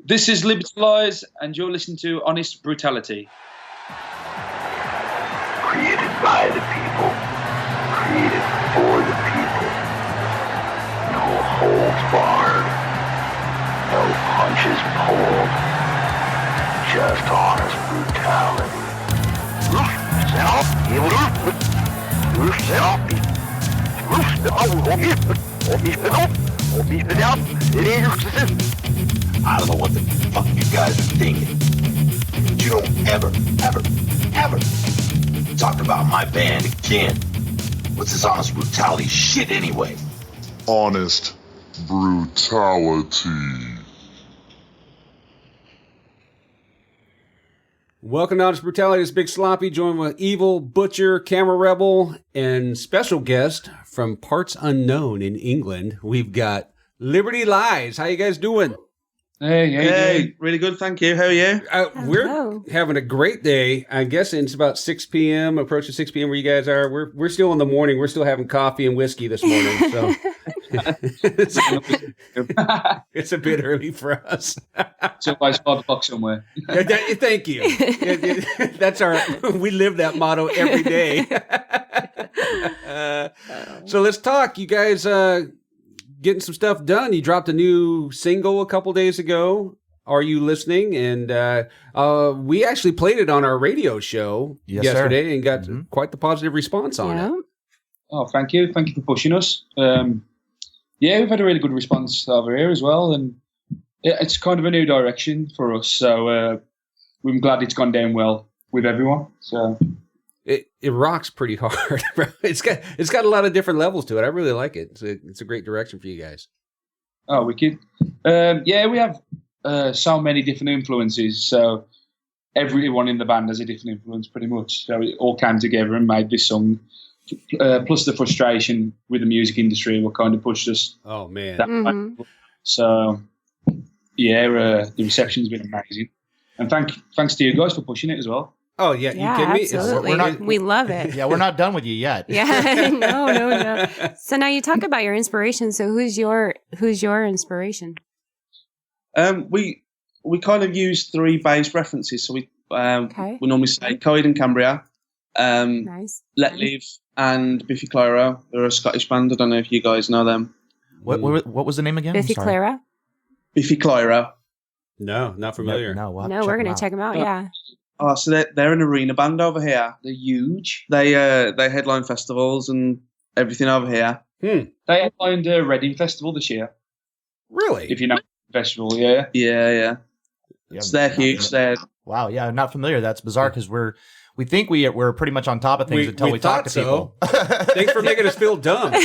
This is Liberty Lies, and you're listening to Honest Brutality. Created by the people, created for the people. No holds barred, no punches pulled, just honest brutality. I don't know what the fuck you guys are thinking, but you don't ever talk about my band again. What's this honest brutality shit anyway? Honest Brutality. Welcome to Honest Brutality. It's Big Sloppy, joined with Evil, Butcher, Camera Rebel, and special guest from parts unknown in England. We've got Liberty Lies. How you guys doing? Hey, really good, thank you. How are you? We're having a great day. I'm guessing it's about 6 p.m., approaching 6 p.m. where you guys are. We're still in the morning. We're still having coffee and whiskey this morning, so it's a bit early for us. It's always 5 o'clock somewhere. Thank you. That's we live that motto every day. So let's talk. You guys getting some stuff done. You dropped a new single a couple days ago. Are you listening? And we actually played it on our radio show yesterday and got quite the positive response on it. Oh, thank you. Thank you for pushing us. We've had a really good response over here as well. And it's kind of a new direction for us. So we're glad it's gone down well with everyone. So It rocks pretty hard, bro. It's got a lot of different levels to it. I really like it. It's a great direction for you guys. Oh, wicked. We have so many different influences. So everyone in the band has a different influence pretty much. So it all came together and made this song. Plus the frustration with the music industry what kind of pushed us. Oh, man. So, the reception's been amazing. And thanks to you guys for pushing it as well. Oh, yeah. You kidding me? Absolutely. We love it. Yeah, we're not done with you yet. Yeah, no. So now you talk about your inspiration. So who's your inspiration? We kind of use 3 bass references. So we normally say Coed and Cambria, Nice. Let Live, and Biffy Clyro. They're a Scottish band. I don't know if you guys know them. What was the name again? Biffy Clyro? Biffy Clyro. No, not familiar. No, we're going to check them out. Yeah. Oh, so they're an arena band over here. They're huge. They headline festivals and everything over here. They headlined Reading Festival this year. Really? If you know the festival, yeah. Yeah. So they're huge. Wow, yeah, not familiar. That's bizarre because we think we're pretty much on top of things until we talk to people. Thanks for making us feel dumb. You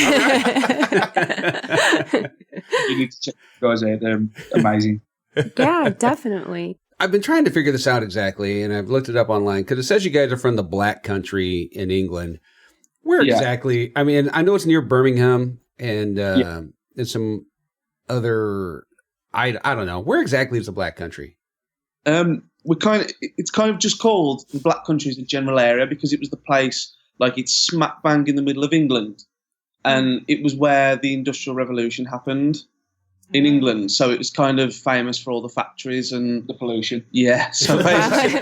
need to check the guys out. They're amazing. Yeah, definitely. I've been trying to figure this out exactly, and I've looked it up online because it says you guys are from the Black Country in England. Where exactly? I mean, I know it's near Birmingham and some other. I don't know. Where exactly is the Black Country? It's kind of just called the Black Country as a general area because it was the place, like it's smack bang in the middle of England, and it was where the Industrial Revolution happened. In England, so it was kind of famous for all the factories and the pollution. Yeah, so basically,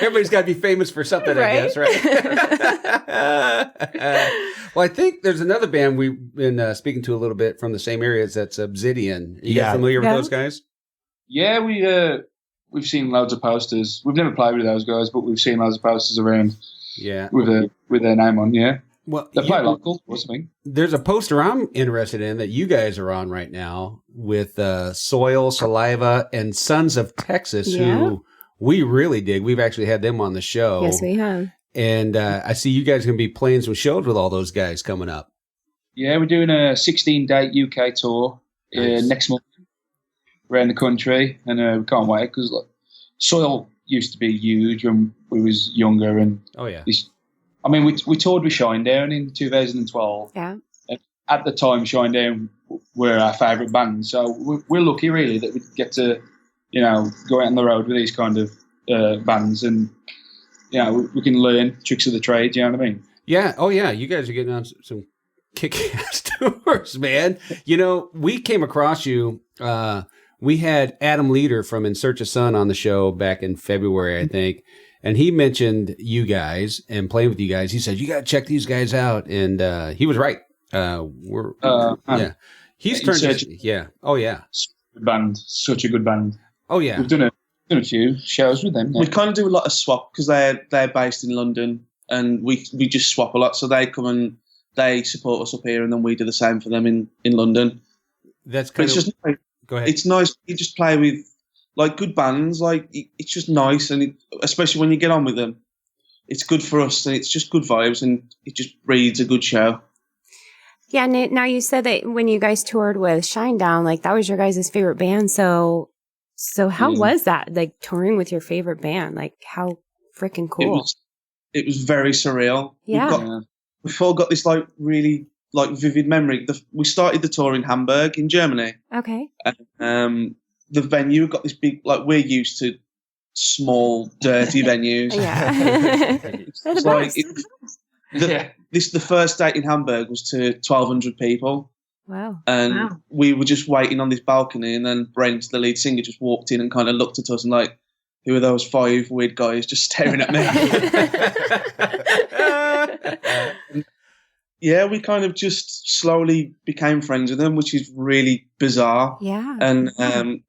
everybody's got to be famous for something, right? I guess, right? Well, I think there's another band we've been speaking to a little bit from the same areas. That's Obsidian. Are you guys familiar with those guys? Yeah, we've seen loads of posters. We've never played with those guys, but we've seen loads of posters around. Yeah, with their name on. Yeah. Well, they play local or something. There's a poster I'm interested in that you guys are on right now with Soil, Saliva, and Sons of Texas, who we really dig. We've actually had them on the show. Yes, we have. And I see you guys are going to be playing some shows with all those guys coming up. Yeah, we're doing a 16-date UK tour next month around the country, and we can't wait because Soil used to be huge when we was younger, and we toured with Shinedown in 2012. Yeah. At the time, Shinedown were our favourite band, so we're lucky really that we get to, go out on the road with these kind of bands, and we can learn tricks of the trade. You know what I mean? Yeah. Oh yeah. You guys are getting on some kick-ass tours, man. We came across you we had Adam Leader from In Search of Sun on the show back in February, I think. And he mentioned you guys and playing with you guys. He said, you got to check these guys out. And he was right. Yeah. He's turned yeah. Oh, yeah. Good band. Such a good band. Oh, yeah. We've done a few shows with them. Yeah. We kind of do a lot of swap because they're based in London, and we just swap a lot. So they come and they support us up here, and then we do the same for them in London. That's kind of... It's just nice. Go ahead. It's nice. You just play with like good bands. Like it's just nice, and especially when you get on with them, it's good for us, and it's just good vibes, and it just breeds a good show. Yeah. Now you said that when you guys toured with Shinedown, like that was your guys' favorite band. So how was that? Like touring with your favorite band? Like how freaking cool! It was very surreal. Yeah. We've all got this like really like vivid memory. We started the tour in Hamburg in Germany. Okay. The venue got this big, like we're used to small, dirty venues. Yeah. They're the best. The first date in Hamburg was to 1,200 people. Wow. And we were just waiting on this balcony, and then Brent, the lead singer, just walked in and kind of looked at us and like, who are those 5 weird guys just staring at me? Yeah, we kind of just slowly became friends with them, which is really bizarre. Yeah. And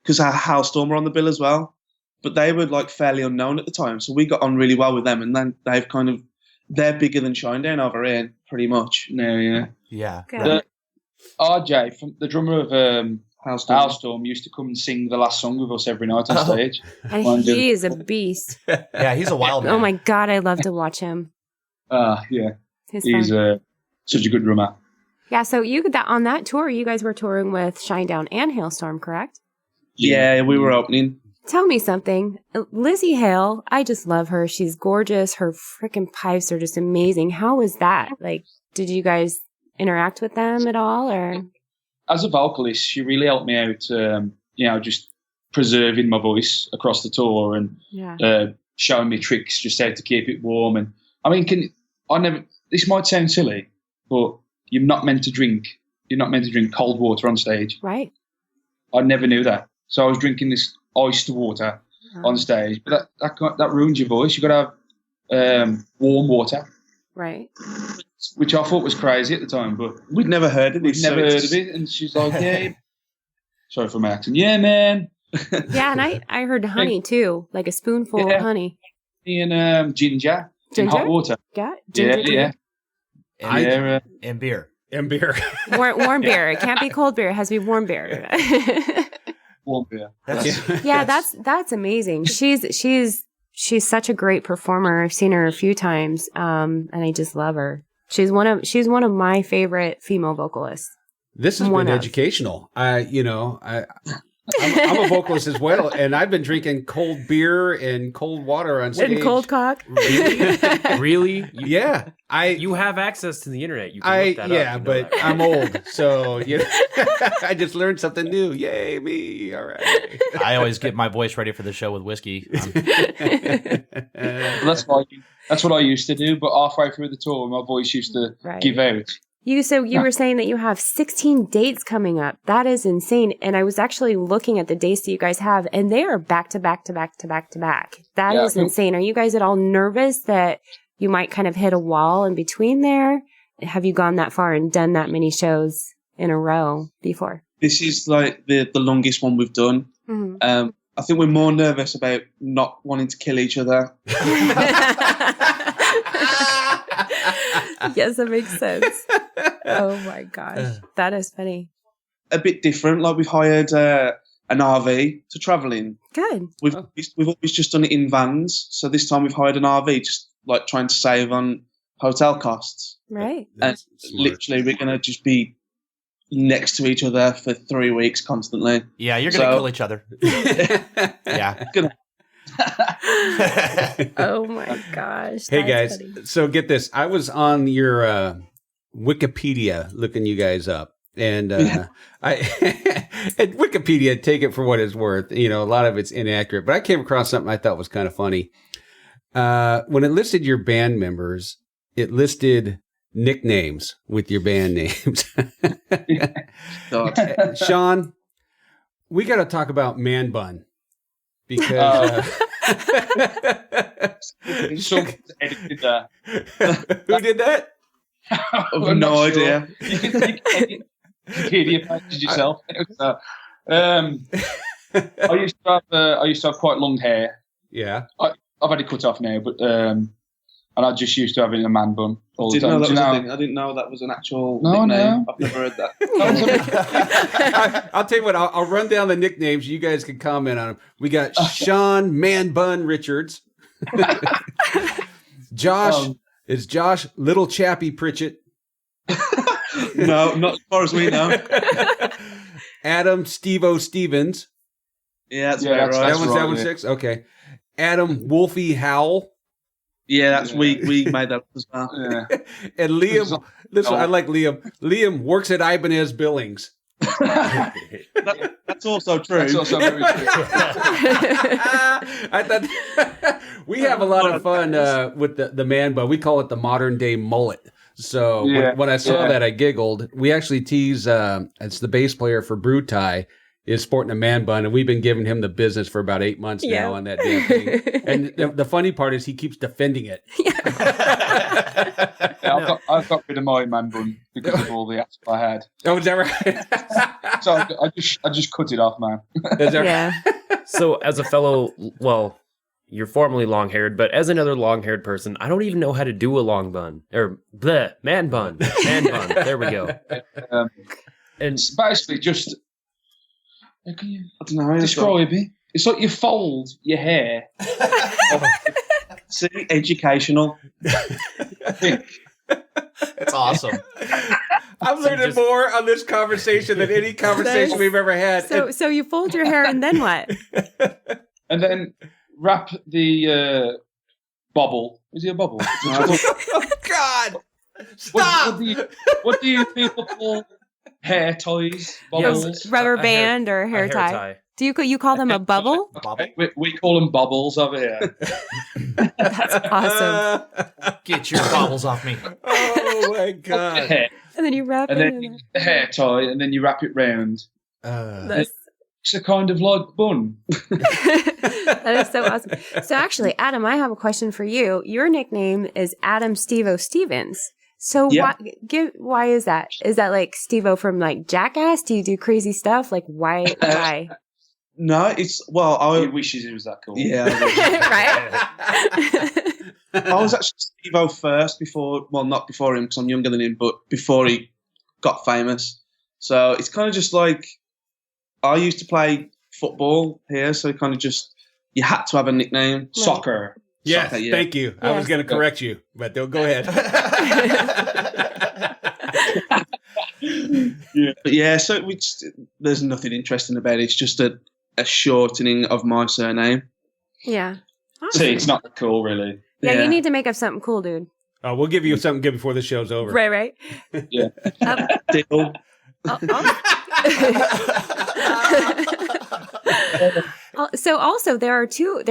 because our Hellstorm were on the bill as well, but they were like fairly unknown at the time, so we got on really well with them. And then they're bigger than Shinedown over here, pretty much. No, yeah. Yeah. RJ, from the drummer of Hellstorm, used to come and sing the last song with us every night on stage. And he is a beast. Yeah, he's a wild man. Oh my God, I love to watch him. Yeah. He's such a good drummer. Yeah, so on that tour, you guys were touring with Shinedown and Hailstorm, correct? Yeah, we were opening. Tell me something. Lizzie Hale, I just love her. She's gorgeous. Her freaking pipes are just amazing. How was that? Like, did you guys interact with them at all, or? As a vocalist, she really helped me out, just preserving my voice across the tour and showing me tricks just how to keep it warm. And I mean, this might sound silly, but you're not meant to drink cold water on stage. Right. I never knew that. So I was drinking this iced water on stage, but that ruins your voice. You've got to have warm water. Right. Which I thought was crazy at the time, but we'd never heard of it. And she's like, yeah. Sorry for my accent. Yeah, man. Yeah, and I heard honey too, like a spoonful of honey. And ginger in hot water. Yeah. Ginger. And beer. And beer. Warm beer. It can't be cold beer. It has to be warm beer. Warm beer. That's amazing. She's such a great performer. I've seen her a few times, and I just love her. She's one of my favorite female vocalists. This has been educational. I'm a vocalist as well, and I've been drinking cold beer and cold water on stage. And cold cock. Really? Yeah. You have access to the internet. You can look that up, but I'm old, so I just learned something new. Yay, me! All right. I always get my voice ready for the show with whiskey. That's what I used to do, but halfway through the tour, my voice used to give out. You were saying that you have 16 dates coming up. That is insane. And I was actually looking at the dates that you guys have, and they are back to back to back to back to back. That is insane. Are you guys at all nervous that you might kind of hit a wall in between there? Have you gone that far and done that many shows in a row before? This is like the longest one we've done. Mm-hmm. I think we're more nervous about not wanting to kill each other. Yes, that makes sense. Oh my gosh, that is funny. A bit different. Like we've hired an RV to travel in. Good. We've always just done it in vans. So this time we've hired an RV, just like trying to save on hotel costs. Right. And literally, we're gonna just be next to each other for 3 weeks constantly. Yeah, you're gonna kill each other. Yeah. Oh my gosh. Hey guys, funny. So get this. I was on your Wikipedia looking you guys up. And and Wikipedia, take it for what it's worth. A lot of it's inaccurate. But I came across something I thought was kind of funny. When it listed your band members, it listed nicknames with your band names. Shaun, we got to talk about Man Bun because Someone edited that. who did that? I have no idea. You can Wikipedia pages yourself. I used to have quite long hair. Yeah, I've had it cut off now, but and I just used to have it in a man bun all the time. Know that was a thing. I didn't know that was an actual nickname. No. I've never heard that. I'll tell you what. I'll run down the nicknames. You guys can comment on them. We got Shaun Man Bun Richards. Josh is Josh Little Chappie Pritchett. No, not as far as we know. Adam Steve-O Stevens. Yeah, that's Yeah, right. that's That one's right. 6. Okay. Adam Wolfie Howell. Yeah, that's we made that up as well. Yeah. And Liam. Listen, I like Liam. Liam works at Ibanez Billings. That's also true. That's also very true. I thought we have a lot of fun with the man bun. We call it the modern day mullet. So when I saw that, I giggled. We actually tease. It's the bass player for Brutai is sporting a man bun, and we've been giving him the business for about 8 months now on that damn thing. And the funny part is he keeps defending it. I've got rid of my man bun because of all the apps I had. Oh, is that right? So I just cut it off, man. Is that Yeah. So as a fellow, well, you're formerly long-haired, but as another long-haired person, I don't even know how to do a long bun. Or man bun. Man bun. There we go. And it's basically just... I don't know. Describe it. It's like you fold your hair. See, educational. It's awesome. I'm learning more on this conversation than any conversation we've ever had. So you fold your hair and then what? And then wrap the bobble. Is it a bobble? Oh, God. Stop. What do you people call hair ties? Bobbles? Rubber band or hair tie. Do you call them a bubble? We call them bobbles over here. That's awesome. Get your bobbles off me. Oh, my God. Hair. And then you wrap And it then in you get the hair tie, and then you wrap it round. That's It's a kind of like bun. that is so awesome. So actually, Adam, I have a question for you. Your nickname is Adam Steve-O Stevens. So why is that? Is that like Steve-O from like Jackass? Do you do crazy stuff? Like why? No, it's He wishes it was that cool. Yeah. Right? I was actually Steve-O first not before him because I'm younger than him, but before he got famous. So it's kind of just like I used to play football here, so kind of just you had to have a nickname. Right. Soccer. Yes, Soccer, thank you. I was going to correct you, but go ahead. But yeah, so there's nothing interesting about it. It's just a shortening of my surname. Yeah. Awesome. See, it's not that cool, really. Yeah, you need to make up something cool, dude. Oh, we'll give you something good before the show's over. Right. Yeah. Deal. So also there are two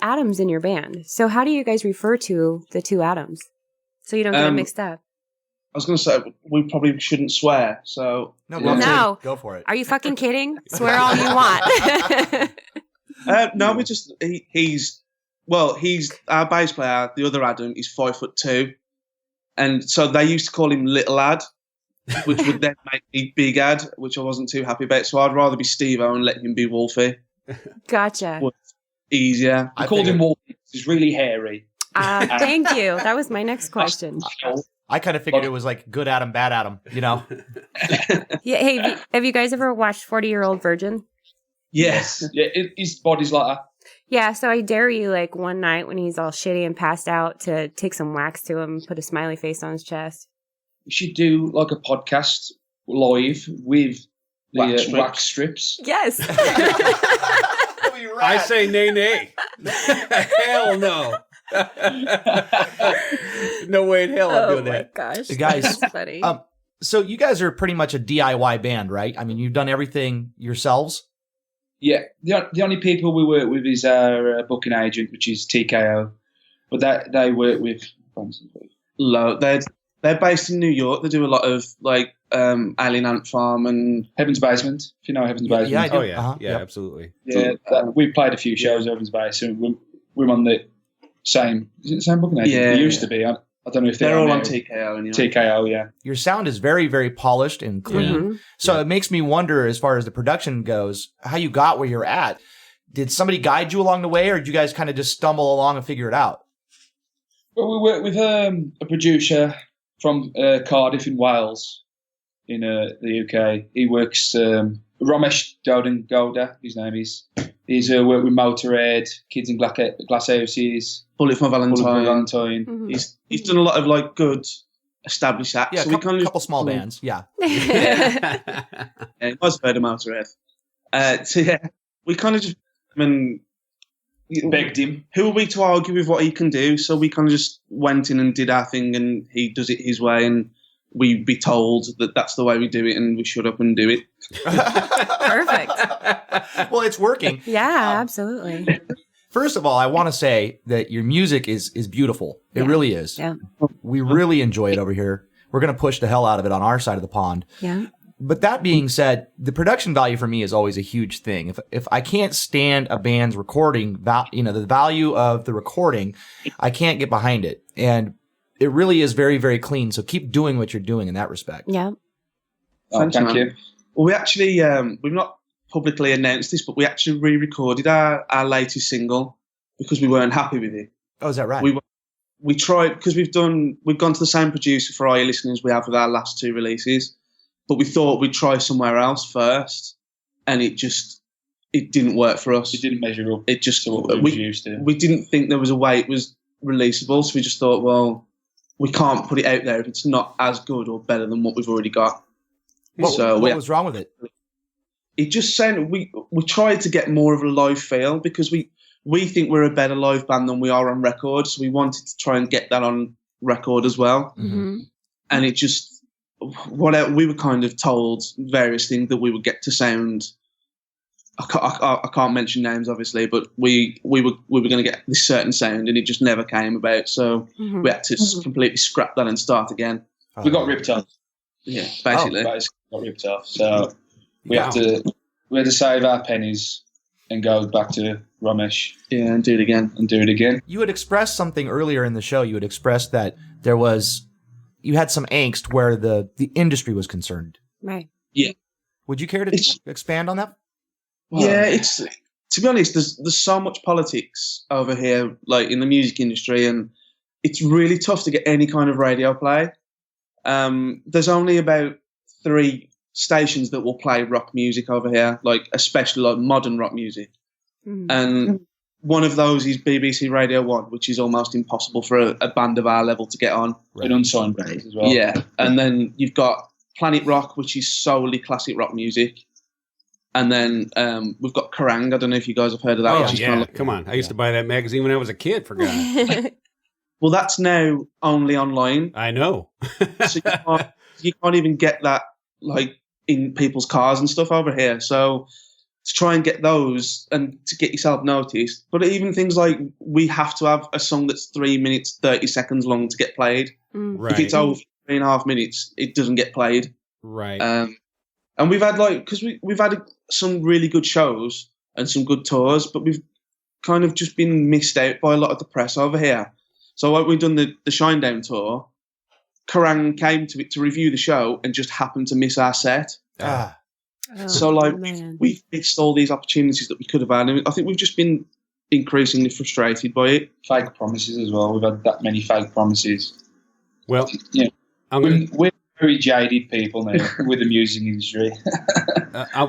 Adams in your band. So how do you guys refer to the two Adams? So you don't get them mixed up. I was going to say we probably shouldn't swear. So No. Go for it. Are you fucking kidding? Swear all you want. No, we just he's our bass player. The other Adam is 5'2", and so they used to call him Little Ad, which would then make me Big Ad, which I wasn't too happy about. So I'd rather be Steve-O and let him be Wolfie. Gotcha. Easier. I called him Wolfie. He's really hairy. Thank you. That was my next question. I kind of figured it was like good Adam, bad Adam, you know? Yeah. Hey, have you guys ever watched 40-Year-Old Virgin? Yes. Yeah, his body's like that. Yeah, so I dare you, like, one night when he's all shitty and passed out to take some wax to him, put a smiley face on his chest. We should do like a podcast live with the wax strips. Yes. I say nay. Hell no. No way in hell I'm doing that. Oh my gosh. Guys, That's funny. So you guys are pretty much a DIY band, right? I mean, you've done everything yourselves? Yeah, the only people we work with is our booking agent, which is TKO. But they work with... They're based in New York. They do a lot of like Alien Ant Farm and Heaven's Basement. If you know Heaven's Basement. Yeah, I do. Oh yeah, Uh-huh. yeah, Yep. absolutely. Yeah, we played a few shows at Heaven's Basement. We're on the same. Is it the same booking agent? Yeah, It used to be. I don't know if they're all now. on TKO anyway. TKO, yeah. Your sound is very, very polished and clean. Mhm. So it makes me wonder, as far as the production goes, how you got where you're at. Did somebody guide you along the way, or did you guys kind of just stumble along and figure it out? Well, we work with a producer from Cardiff in Wales, in the UK. He works, Ramesh Golda, his name is. He's worked with Motorhead, Kids in Glass Houses, Bullet for Valentine. Mhm. He's done a lot of like good established acts. Yeah, so a we couple, kind of couple small bands. Yeah. Yeah, it was heard of Motorhead. So yeah, we kind of just begged him. Who are we to argue with what he can do? So we kind of just went in and did our thing, and he does it his way, and we'd be told that that's the way we do it, and we shut up and do it. Perfect. Well, it's working. Yeah, absolutely. First of all, I want to say that your music is beautiful. It really is. Yeah. We really enjoy it over here. We're going to push the hell out of it on our side of the pond. Yeah. But that being said, the production value for me is always a huge thing. If I can't stand a band's recording, the value of the recording, I can't get behind it. And it really is very, very clean. So keep doing what you're doing in that respect. Yeah. Thank man. you. Well, we actually, we've not publicly announced this, but we actually re-recorded our latest single because we weren't happy with it. Oh, is that right? We tried, because we've gone to the same producer for all your listeners we have with our last two releases, but we thought we'd try somewhere else first, and it didn't work for us. It didn't measure up. It just to what we was used to. We didn't think there was a way it was releasable, so we just thought, well, we can't put it out there if it's not as good or better than what we've already got. What was wrong with it? It just sounded, we tried to get more of a live feel, because we think we're a better live band than we are on record, so we wanted to try and get that on record as well. Mm-hmm. And it just, we were kind of told various things that we would get to sound. I can't mention names, obviously, but we were going to get this certain sound, and it just never came about. So we had to completely scrap that and start again. We got ripped off. Yeah, basically. Got ripped off. So we had to save our pennies and go back to Ramesh. Yeah, and do it again. You had expressed something earlier in the show. You had expressed that you had some angst where the industry was concerned. Right. Yeah. Would you care to expand on that? Yeah, it's, to be honest, there's so much politics over here, like in the music industry, and it's really tough to get any kind of radio play. There's only about 3 stations that will play rock music over here, like especially like modern rock music. And one of those is BBC Radio 1, which is almost impossible for a band of our level to get on. An unsigned band as well. Yeah, and then you've got Planet Rock, which is solely classic rock music. And then we've got Kerrang! I don't know if you guys have heard of that. Oh, yeah. Come on. I used to buy that magazine when I was a kid, for God. Well, that's now only online. I know. So you can't even get that like in people's cars and stuff over here. So to try and get those and to get yourself noticed. But even things like we have to have a song that's 3 minutes, 30 seconds long to get played. Right. If it's over 3.5 minutes, it doesn't get played. Right. And we've had because we've had some really good shows and some good tours, but we've kind of just been missed out by a lot of the press over here. So when we've done the Shinedown tour, Kerrang! Came to it to review the show and just happened to miss our set. So we've missed all these opportunities that we could have had. And I think we've just been increasingly frustrated by it. Fake promises as well. We've had that many fake promises. Well, yeah, we're very jaded people now with the music industry.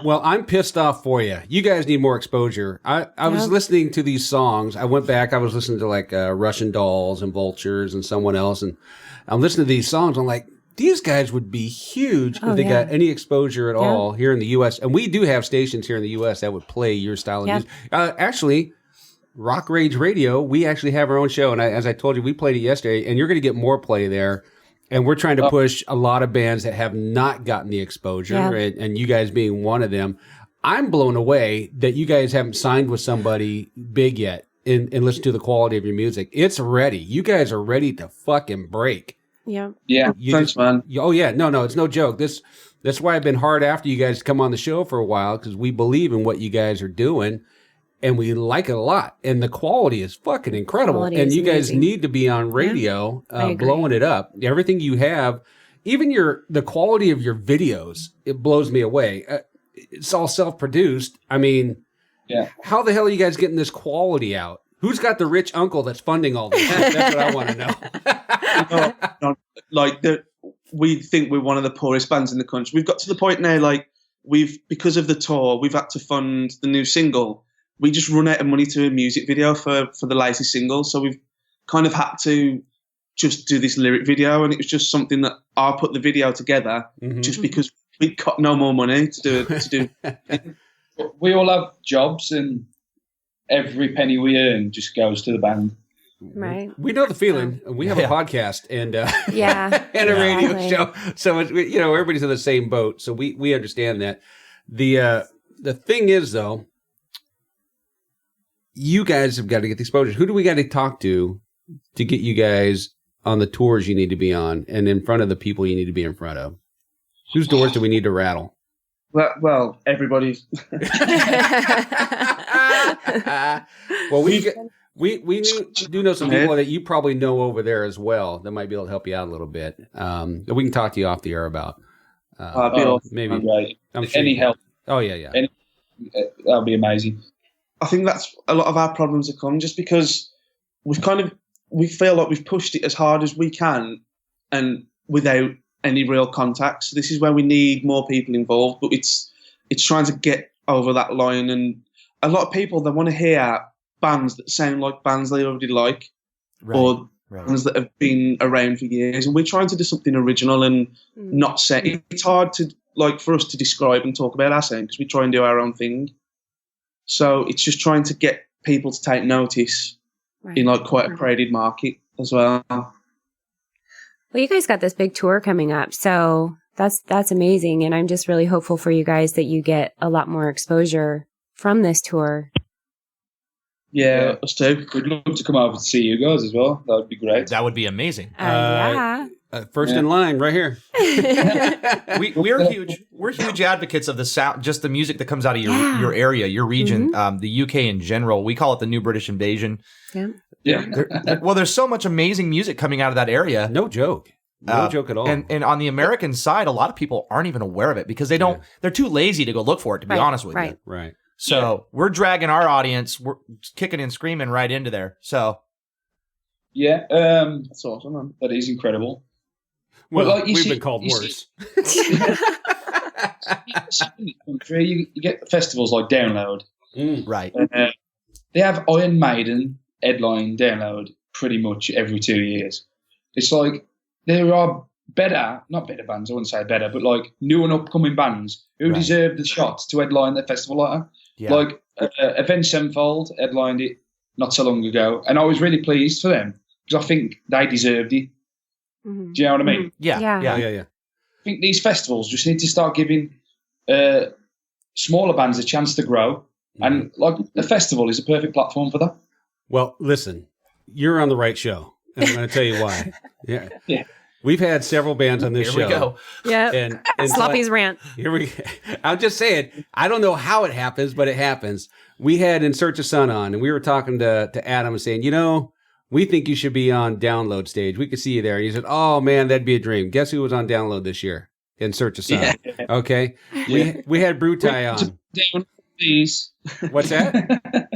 Well, I'm pissed off for you. You guys need more exposure. I was listening to these songs. I went back. I was listening to like Russian Dolls and Vultures and someone else, and I'm listening to these songs. I'm like, these guys would be huge if they got any exposure at all here in the U.S. And we do have stations here in the U.S. that would play your style of music. Actually, Rock Rage Radio, we actually have our own show. And as I told you, we played it yesterday, and you're going to get more play there. And we're trying to push a lot of bands that have not gotten the exposure, and you guys being one of them. I'm blown away that you guys haven't signed with somebody big yet and listen to the quality of your music. It's ready. You guys are ready to fucking break. Yeah. Yeah. Thanks, man. Oh yeah, no, it's no joke. That's why I've been hard after you guys come on the show for a while, because we believe in what you guys are doing, and we like it a lot. And the quality is fucking incredible. And you guys need to be on radio, blowing it up. Everything you have, even the quality of your videos, it blows me away. It's all self-produced. I mean, how the hell are you guys getting this quality out? Who's got the rich uncle that's funding all this? That's what I want to know. We think we're one of the poorest bands in the country. We've got to the point now, like, because of the tour, we've had to fund the new single. We just run out of money to a music video for the latest single. So we've kind of had to just do this lyric video. And it was just something that I put the video together just because we got no more money to do. We all have jobs, and every penny we earn just goes to the band. Right. We know the feeling. We have a podcast and and a radio show, so everybody's in the same boat. So we understand that. The thing is, though, you guys have got to get the exposure. Who do we got to talk to get you guys on the tours you need to be on and in front of the people you need to be in front of? Whose doors do we need to rattle? Well, everybody's. Well, we do know some people that you probably know over there as well that might be able to help you out a little bit. That we can talk to you off the air about. Maybe. Right. I'm sure any help. Oh yeah. That'll be amazing. I think that's a lot of our problems have come just because we feel like we've pushed it as hard as we can and without any real contact. So this is where we need more people involved, but it's trying to get over that line. And a lot of people, they want to hear bands that sound like bands they already like, or bands that have been around for years. And we're trying to do something original and not say it's hard to for us to describe and talk about our sound because we try and do our own thing. So it's just trying to get people to take notice in quite a crowded market as well. Well, you guys got this big tour coming up, so that's amazing. And I'm just really hopeful for you guys that you get a lot more exposure from this tour. Yeah, us too. We'd love to come over to see you guys as well. That would be great. That would be amazing. First in line, right here. We're huge. We're huge advocates of the sound, just the music that comes out of your area, your region, the UK in general. We call it the New British Invasion. Yeah. There's so much amazing music coming out of that area. No joke. No joke at all. And on the American side, a lot of people aren't even aware of it because they're too lazy to go look for it, to be honest with you. Right. So we're dragging our audience, we're kicking and screaming right into there. So. Yeah. That's awesome, man. That is incredible. Well, we've been called worse. You get festivals like Download. Right. They have Iron Maiden headline Download pretty much every 2 years. It's like there are not better bands, I wouldn't say better, but new and upcoming bands who deserve the shot to headline the festival like that. Yeah. Avenged Sevenfold headlined it not so long ago, and I was really pleased for them because I think they deserved it. Do you know what I mean? Yeah. I think these festivals just need to start giving smaller bands a chance to grow, and the festival is a perfect platform for that. Well, listen, you're on the right show, and I'm going to tell you why. Yeah. We've had several bands on this show. Here we go. Yeah. And Sloppy's rant. I'm just saying, I don't know how it happens, but it happens. We had In Search of Sun on, and we were talking to Adam and saying, we think you should be on Download stage. We could see you there. And he said, oh, man, that'd be a dream. Guess who was on Download this year? In Search of Sun. Yeah. Okay. Yeah. We had Brutai on. Down, please. What's that?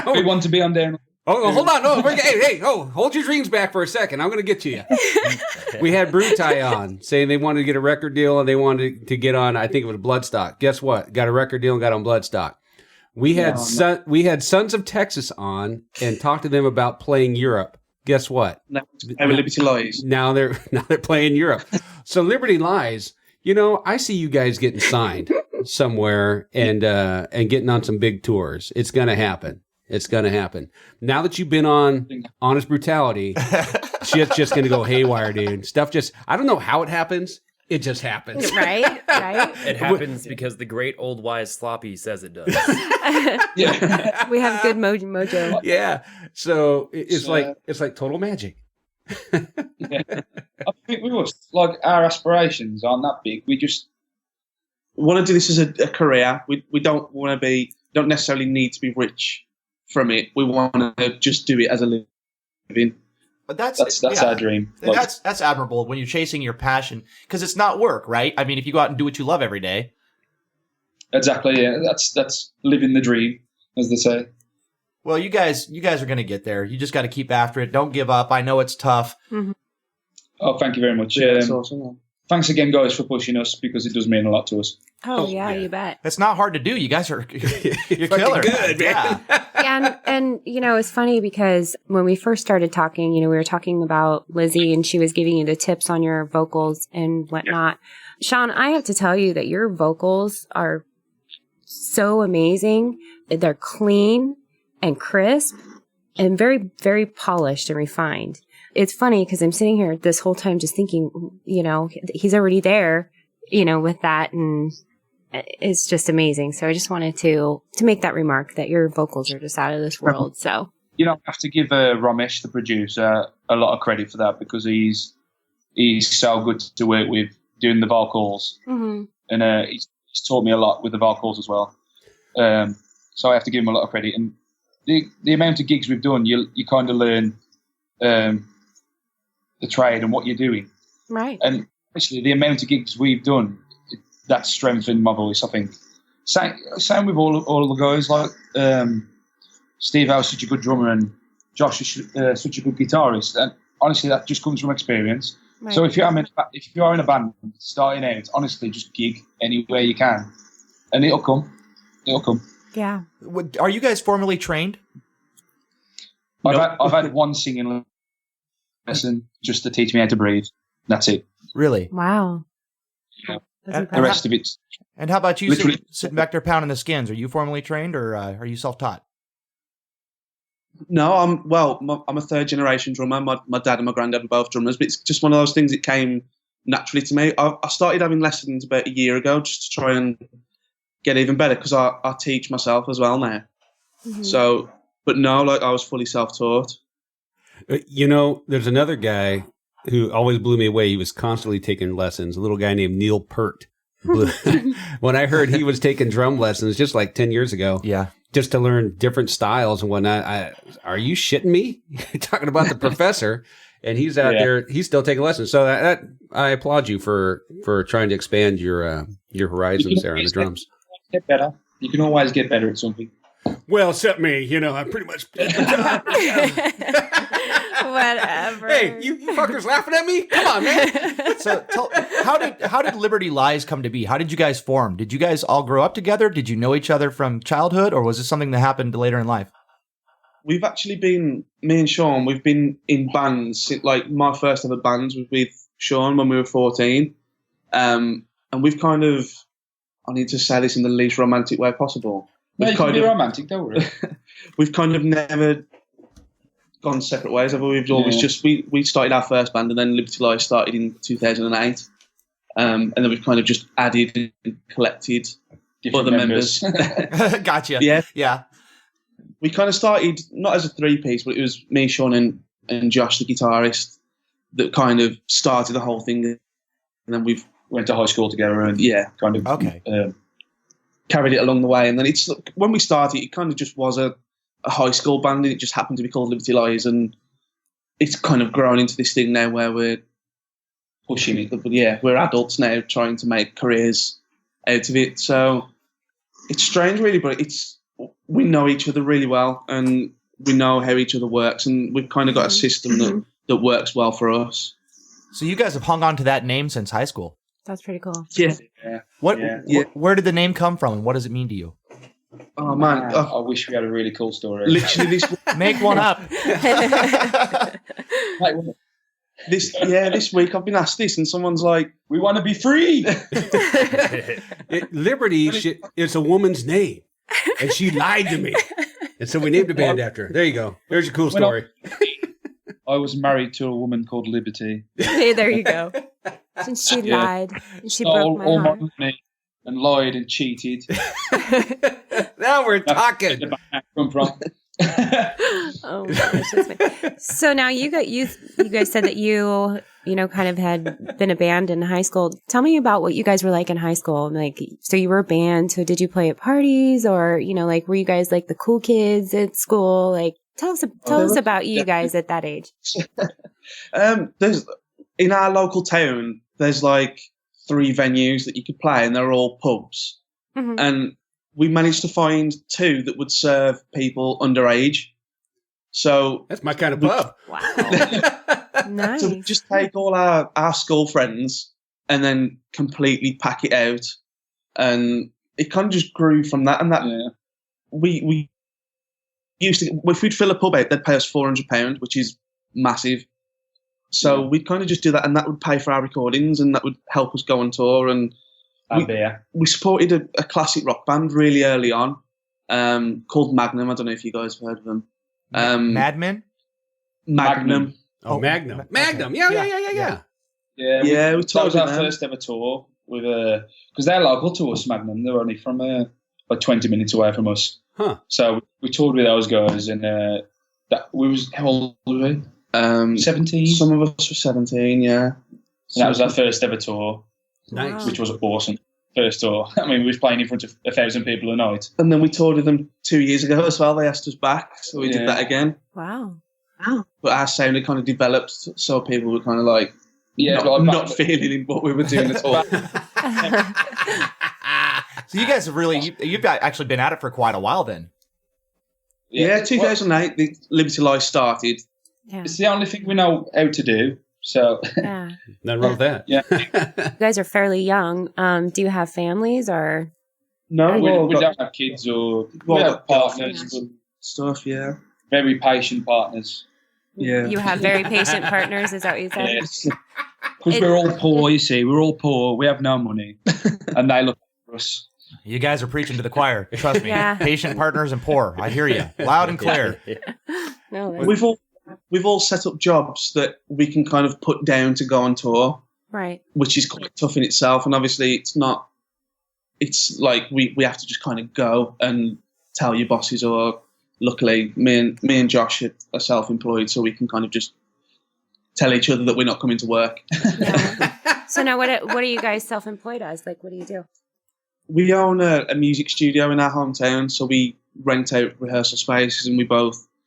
We want to be on Download. Oh, hold on. No, hey, hold your dreams back for a second. I'm going to get to you. We had Brutai on saying they wanted to get a record deal and they wanted to get on, I think it was Bloodstock. Guess what? Got a record deal and got on Bloodstock. We had Sons of Texas on and talked to them about playing Europe. Guess what? Liberty Lies. Now they're playing Europe. So Liberty Lies, I see you guys getting signed somewhere and getting on some big tours. It's going to happen. It's going to happen. Now that you've been on Honest Brutality, shit's just going to go haywire, dude. I don't know how it happens. It just happens. Right. It happens because the great old wise Sloppy says it does. We have good mojo. Yeah. So it's like total magic. Yeah. I think we was like our aspirations aren't that big. We just want to do this as a career. We don't want to don't necessarily need to be rich from it. We want to just do it as a living. But that's our dream. And that's admirable when you're chasing your passion, because it's not work, right? I mean, if you go out and do what you love every day. Exactly. Yeah, that's living the dream, as they say. Well, you guys are going to get there. You just got to keep after it. Don't give up. I know it's tough. Mm-hmm. Oh, thank you very much. Yeah, that's awesome. Thanks again, guys, for pushing us, because it does mean a lot to us. Oh yeah, you bet. It's not hard to do. You guys are you're killer. Good, man. Yeah, and it's funny because when we first started talking, we were talking about Lizzie, and she was giving you the tips on your vocals and whatnot. Yeah. Shaun, I have to tell you that your vocals are so amazing. They're clean and crisp and very, very polished and refined. It's funny because I'm sitting here this whole time just thinking, he's already there, with that, and it's just amazing. So I just wanted to make that remark that your vocals are just out of this world. So I have to give Ramesh, the producer, a lot of credit for that, because he's so good to work with doing the vocals, mm-hmm. and he's taught me a lot with the vocals as well. So I have to give him a lot of credit. And the amount of gigs we've done, you kind of learn the trade and what you're doing. Right. And actually, the amount of gigs we've done, that's strengthened my voice, I think. Same with all the guys. Like Steve Howe's such a good drummer, and Josh is such a good guitarist. And honestly, that just comes from experience. Right. So if you are in a band starting out, honestly, just gig anywhere you can, and it'll come. It'll come. Yeah. Are you guys formally trained? I've had one singing lesson just to teach me how to breathe. That's it. Really? Wow. Yeah. The rest of it. And how about you sitting back there pounding the skins? Are you formally trained, or are you self-taught? No, I'm a third generation drummer. My dad and my granddad were both drummers, but it's just one of those things that came naturally to me. I started having lessons about a year ago just to try and get even better, because I teach myself as well now. Mm-hmm. So, but no, I was fully self-taught. There's another guy who always blew me away. He was constantly taking lessons, a little guy named Neil Peart. When I heard he was taking drum lessons just like 10 years ago, just to learn different styles and whatnot, are you shitting me? Talking about the professor, and he's out there, he's still taking lessons. So that I applaud you for trying to expand your horizons there on the drums. Get better. You can always get better at something. Well, except me, I'm pretty much. Whatever. Hey, you fuckers laughing at me? Come on, man. So, how did Liberty Lies come to be? How did you guys form? Did you guys all grow up together? Did you know each other from childhood, or was this something that happened later in life? We've actually been, me and Shaun, we've been in bands. Like my first ever band was with Shaun when we were 14, and we've kind of, I need to say this in the least romantic way possible. No, you can be romantic, don't worry. We've kind of never gone separate ways. We've always just, we started our first band, and then Liberty Lies started in 2008. And then we've kind of just added and collected different other members. Gotcha. Yeah. We kind of started, not as a three-piece, but it was me, Shaun, and Josh, the guitarist, that kind of started the whole thing. And then we've went to high school together and kind of carried it along the way. And then when we started, it kind of just was a high school band, and it just happened to be called Liberty Lies, and it's kind of grown into this thing now where we're pushing it. But we're adults now trying to make careers out of it. So it's strange, really, but we know each other really well, and we know how each other works, and we've kind of got a system that works well for us. So you guys have hung on to that name since high school. That's pretty cool. Yeah. Where did the name come from, and what does it mean to you? Oh man, I wish we had a really cool story. Literally, make one up. This week I've been asked this, and someone's like, "We want to be free." Liberty is a woman's name, and she lied to me, and so we named a band after her. There you go. There's your cool story. I was married to a woman called Liberty. Hey, there you go. And she lied, and she broke my heart. My money and lied and cheated. Now we're talking. Oh my gosh, that's funny. So now you guys said that you kind of had been a band in high school. Tell me about what you guys were like in high school. Like, so you were a band. So did you play at parties, or like were you guys like the cool kids at school? Like, tell us about you guys at that age. There's in our local town. There's like 3 venues that you could play, and they're all pubs. Mm-hmm. And we managed to find 2 that would serve people underage. So that's my kind of pub. Wow. Nice. So we just take all our school friends and then completely pack it out. And it kind of just grew from that. And that we used to, if we'd fill a pub out, they'd pay us £400, which is massive. So we'd kind of just do that, and that would pay for our recordings, and that would help us go on tour. And we supported a classic rock band really early on, called Magnum. I don't know if you guys have heard of them. Madmen? Magnum. Oh, Magnum. Magnum. Yeah. That was our first ever tour with because they're local to us, Magnum. They're only from like 20 minutes away from us. Huh. So we toured with those guys, and how old were we? 17. Some of us were 17, yeah. And that was our first ever tour. Nice. Which was awesome. First tour. I mean, we was playing in front of 1,000 people a night. And then we toured with them 2 years ago as well. They asked us back, so we did that again. Wow. But our sound had kind of developed, so people were kind of like, not feeling what we were doing at all. So you guys have you've actually been at it for quite a while then. Yeah, 2008, the Liberty Lies started. Yeah. It's the only thing we know how to do. So nothing wrong with that. Yeah. You guys are fairly young. Do you have families or? No, we don't have kids or we have partners and stuff. Yeah. Very patient partners. Yeah. You have very patient partners. Is that what you said? Yes. Because we're all poor. You see, we're all poor. We have no money, and they look for us. You guys are preaching to the choir. Trust me. Yeah. Patient partners and poor. I hear you loud and clear. No, we've all set up jobs that we can kind of put down to go on tour, right? Which is quite tough in itself. And obviously, it's not. It's like we have to just kind of go and tell your bosses. Or luckily, me and Josh are self-employed, so we can kind of just tell each other that we're not coming to work. Yeah. So now, what are you guys self-employed as? Like, what do you do? We own a music studio in our hometown, so we rent out rehearsal spaces, and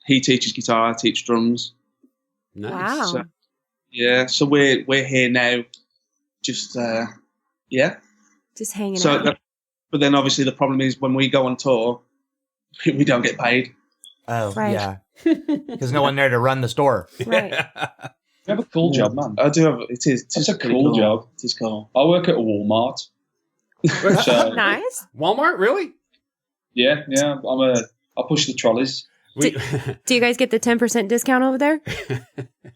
he teaches guitar, I teach drums. Nice. Wow. So, yeah, so we're here now, just just hanging out. But then obviously the problem is when we go on tour, we don't get paid. Oh, right. Yeah, because no one there to run the store. Right. You have a cool job, man. I do have. It's a cool job. It is cool. I work at a Walmart. So, Nice. Walmart, really? Yeah. I push the trolleys. Do you guys get the 10% discount over there?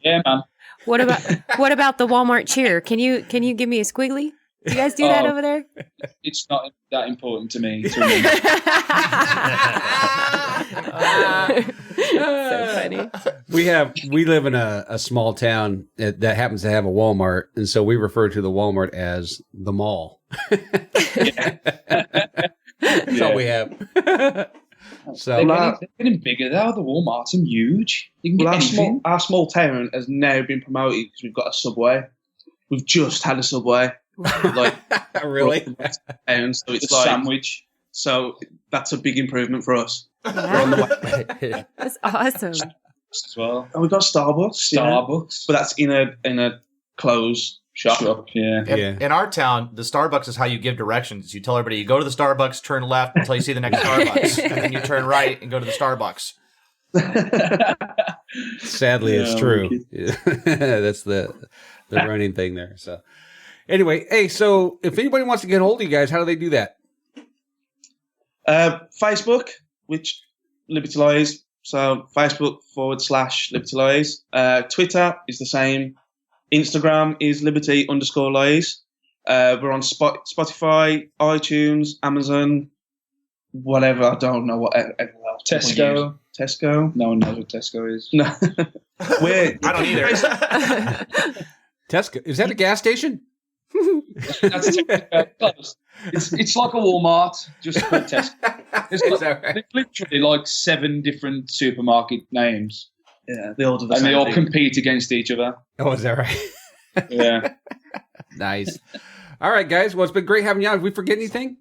Yeah, man. What about the Walmart cheer? Can you give me a squiggly? Do you guys do that over there? It's not that important to me. To remember. So funny. We live in a small town that happens to have a Walmart, and so we refer to the Walmart as the mall. That's all we have. So they're getting bigger though. The Walmarts are huge. You can get anything. Our small town has now been promoted because we've got a Subway. We've just had a Subway. Like really? And so it's a like sandwich. So that's a big improvement for us. Yeah. We're on the way. That's awesome. As well. And we've got Starbucks. Starbucks. But that's in a closed shop. Yeah. In our town, the Starbucks is how you give directions. You tell everybody, you go to the Starbucks, turn left until you see the next Starbucks, and then you turn right and go to the Starbucks. Sadly, it's true. That's the running thing there. So anyway, hey, so if anybody wants to get a hold of you guys, how do they do that? Facebook, which Liberty Lies. So Facebook /Liberty Lies. Twitter is the same. Instagram is Liberty_Lies. We're on Spotify, iTunes, Amazon, whatever. I don't know what everyone else. Tesco. No one knows what Tesco is. No. I don't either. Tesco. Is that a gas station? That's close. It's like a Walmart, just for Tesco. There's literally like 7 different supermarket names. Yeah, they all do the and same they all thing. compete against each other. Oh, is that right? Yeah. Nice. All right, guys. Well, it's been great having you on. Did we forget anything?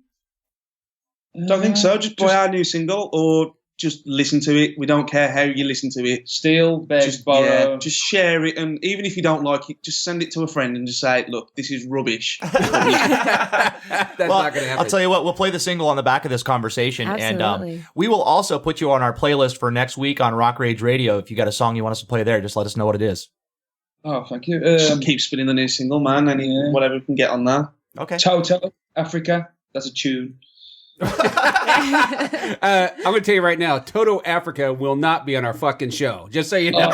Don't think so. Just buy our new single or just listen to it. We don't care how you listen to it. Steal, beg, borrow. Just share it. And even if you don't like it, just send it to a friend and just say, look, this is rubbish. That's not going to happen. I'll tell you what, we'll play the single on the back of this conversation. Absolutely. And we will also put you on our playlist for next week on Rock Rage Radio. If you got a song you want us to play there, just let us know what it is. Oh, thank you. Just keep spinning the new single, man. Whatever we can get on there. Okay. Toto, Africa. That's a tune. I'm going to tell you right now, Toto Africa will not be on our fucking show. Just so you know.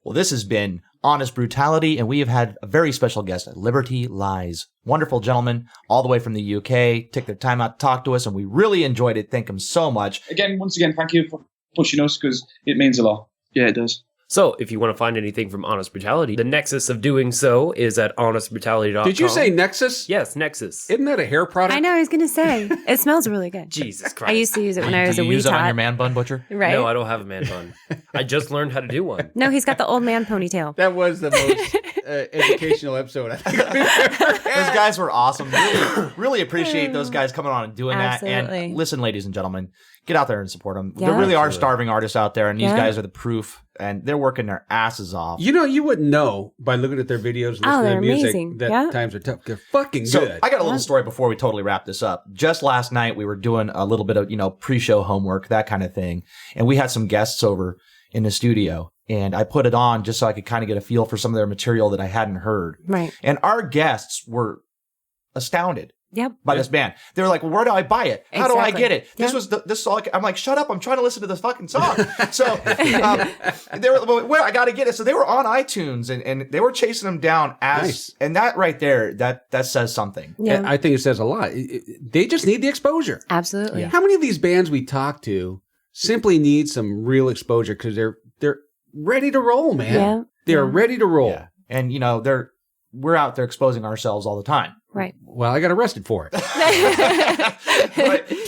Well, this has been Honest Brutality, and we have had a very special guest, Liberty Lies. Wonderful gentleman, all the way from the UK, took their time out to talk to us, and we really enjoyed it. Thank him so much. Once again, thank you for pushing us, because it means a lot. Yeah, it does. So, if you want to find anything from Honest Brutality, the nexus of doing so is at honestbrutality.com. Did you say Nexus? Yes, Nexus. Isn't that a hair product? I know, I was going to say. It smells really good. Jesus Christ. I used to use it when I was a Do you wee use it on tot. your man bun, Butcher? Right? No, I don't have a man bun. I just learned how to do one. No, he's got the old man ponytail. That was the most educational episode I think I've ever had. Those guys were awesome. Really appreciate those guys coming on and doing that. Absolutely. And listen, ladies and gentlemen, get out there and support them. Yeah. There really are starving artists out there, and these Yeah. guys are the proof. And they're working their asses off. You know, you wouldn't know by looking at their videos and listening to they're their music amazing. that Yeah. times are tough. They're fucking So good. I got a little story before we totally wrap this up. Just last night, we were doing a little bit of, pre-show homework, that kind of thing. And we had some guests over in the studio. And I put it on just so I could kind of get a feel for some of their material that I hadn't heard. Right. And our guests were astounded Yep. by this band. They were like, well, where do I buy it? How do I Exactly. get it? Yeah. This is all I'm like, shut up. I'm trying to listen to this fucking song. So they were, well, I got to get it. So they were on iTunes and they were chasing them down Nice. and that right there, that says something. Yeah. I think it says a lot. They just need the exposure. Absolutely. How many of these bands we talk to simply need some real exposure because they're ready to roll, man. Yeah. They're ready to roll. Yeah. And we're out there exposing ourselves all the time. Right. Well, I got arrested for it. But,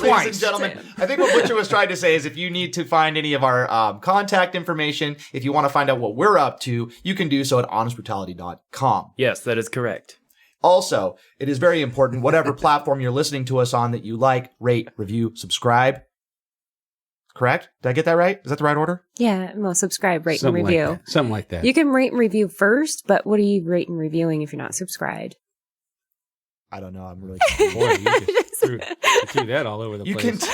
ladies and gentlemen, I think what Butcher was trying to say is if you need to find any of our contact information, if you want to find out what we're up to, you can do so at honestbrutality.com. Yes, that is correct. Also, it is very important, whatever platform you're listening to us on, that you like, rate, review, subscribe. Correct? Did I get that right? Is that the right order? Yeah. Well, subscribe, rate, Something and review. like that. Something like that. You can rate and review first, but what are you rating and reviewing if you're not subscribed? I don't know. I'm really Boy, you just threw that all over the You place. can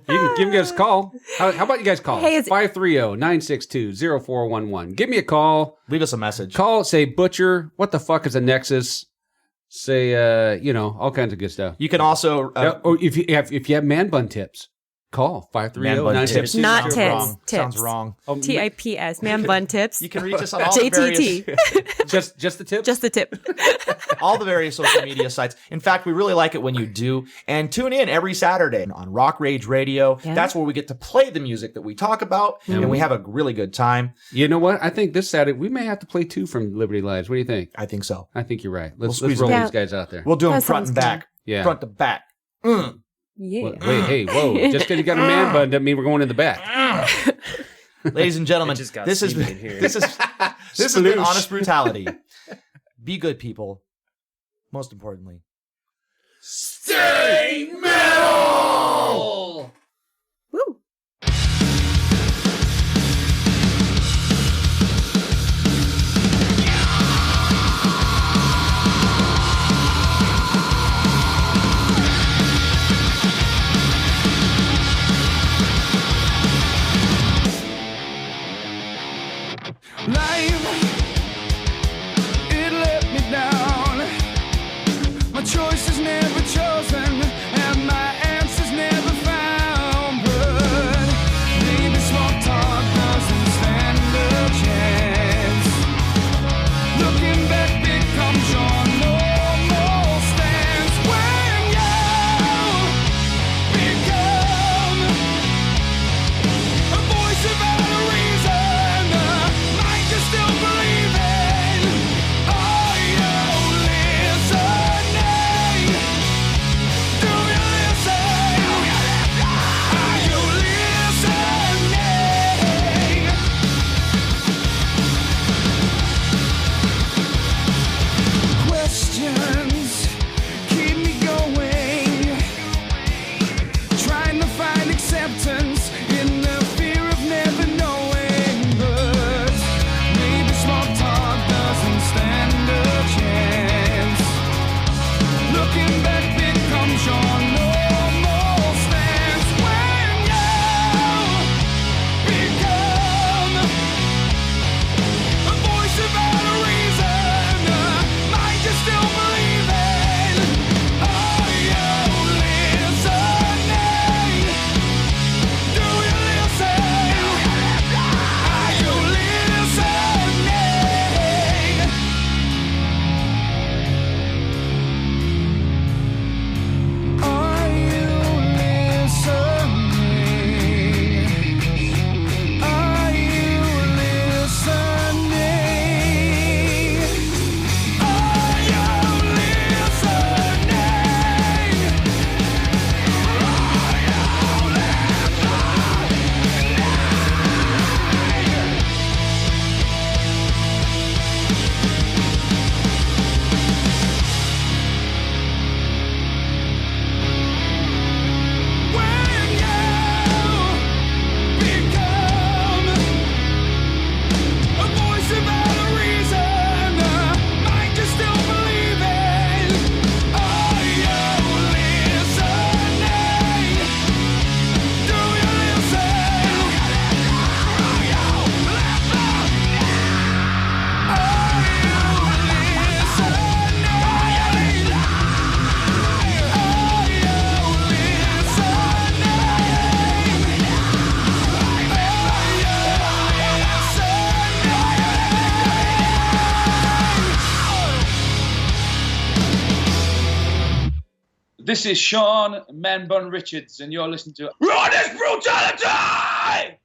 You can give us a call. How about you guys call? Hey, it's- 530-962-0411. Give me a call. leave us a message. Call, say, Butcher, what the fuck is a Nexus? Say, all kinds of good stuff. You can also Or if you have man bun tips, call Man bun tips. 530-962-0411. Not Sounds tips. wrong. Tips. Sounds wrong. Oh, TIPS, man bun tips. You can reach us on all the JTT. various just the tips? Just the tip. all the various social media sites. In fact, we really like it when you do. And tune in every Saturday on Rock Rage Radio. Yeah. That's where we get to play the music that we talk about, and we have a really good time. You know what? I think this Saturday we may have to play 2 from Liberty Lives. What do you think? I think so. I think you're right. We'll Let's squeeze roll them. these guys out there. We'll do them That front sounds and back. Yeah. Front to back. Yeah. Wait, hey, whoa. Just because you got a man bun doesn't mean we're going in the back. Ladies and gentlemen, It just got this has steamy been in here. this has been Honest Brutality. Be good, people. Most importantly, Stay metal! Woo. Life, it let me down. My choice is never chosen, and my This is Shaun Man Bun Richards, and you're listening to Rawness Brutality!